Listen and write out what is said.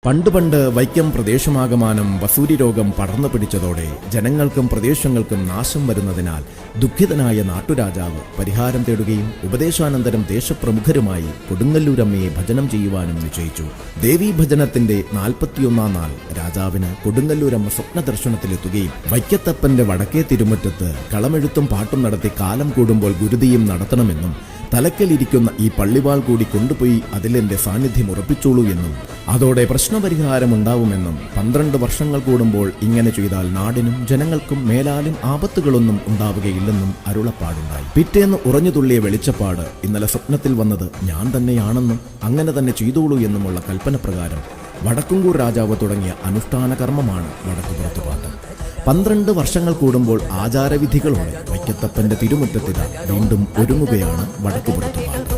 പണ്ട് വൈക്കം പ്രദേശമാകമാനം വസൂരി രോഗം പടർന്നു പിടിച്ചതോടെ ജനങ്ങൾക്കും പ്രദേശങ്ങൾക്കും നാശം വരുന്നതിനാൽ ദുഃഖിതനായ നാട്ടുരാജാവ് പരിഹാരം തേടുകയും ഉപദേശാനന്തരം ദേശപ്രമുഖരുമായി കൊടുങ്ങല്ലൂരമ്മയെ ഭജനം ചെയ്യുവാനും നിശ്ചയിച്ചു. ദേവീ ഭജനത്തിന്റെ 41-ാം നാൾ രാജാവിന് കൊടുങ്ങല്ലൂരമ്മ സ്വപ്നദർശനത്തിലെത്തുകയും വൈക്കത്തപ്പന്റെ വടക്കേ തിരുമുറ്റത്ത് കളമെഴുത്തും പാട്ടും നടത്തി കാലം കൂടുമ്പോൾ ഗുരുതിയും നടത്തണമെന്നും തലക്കലിരിക്കുന്ന ഈ പള്ളിവാൾ കൂടി കൊണ്ടുപോയി അതിലെന്റെ സാന്നിധ്യം ഉറപ്പിച്ചോളൂ എന്നും അതോടെ പ്രശ്നപരിഹാരമുണ്ടാവുമെന്നും 12 വർഷങ്ങൾ കൂടുമ്പോൾ ഇങ്ങനെ ചെയ്താൽ നാടിനും ജനങ്ങൾക്കും മേലാലും ആപത്തുകളൊന്നും ഉണ്ടാവുകയില്ലെന്നും അരുളപ്പാടുണ്ടായി. പിറ്റേന്ന് ഉറഞ്ഞുതുള്ളിയ വെളിച്ചപ്പാട് ഇന്നലെ സ്വപ്നത്തിൽ വന്നത് ഞാൻ തന്നെയാണെന്നും അങ്ങനെ തന്നെ ചെയ്തോളൂ എന്നുമുള്ള കൽപ്പന പ്രകാരം വടക്കുംകൂർ രാജാവ് തുടങ്ങിയ അനുഷ്ഠാന കർമ്മമാണ് വടക്കുപുറത്തുപാട്ട്. 12 വർഷങ്ങൾ കൂടുമ്പോൾ ആചാരവിധികളോടെ വൈക്കത്തപ്പന്റെ തിരുമുറ്റത്തിത വീണ്ടും ഒരുങ്ങുകയാണ് വടക്കുപുറത്തുപാട്ട്.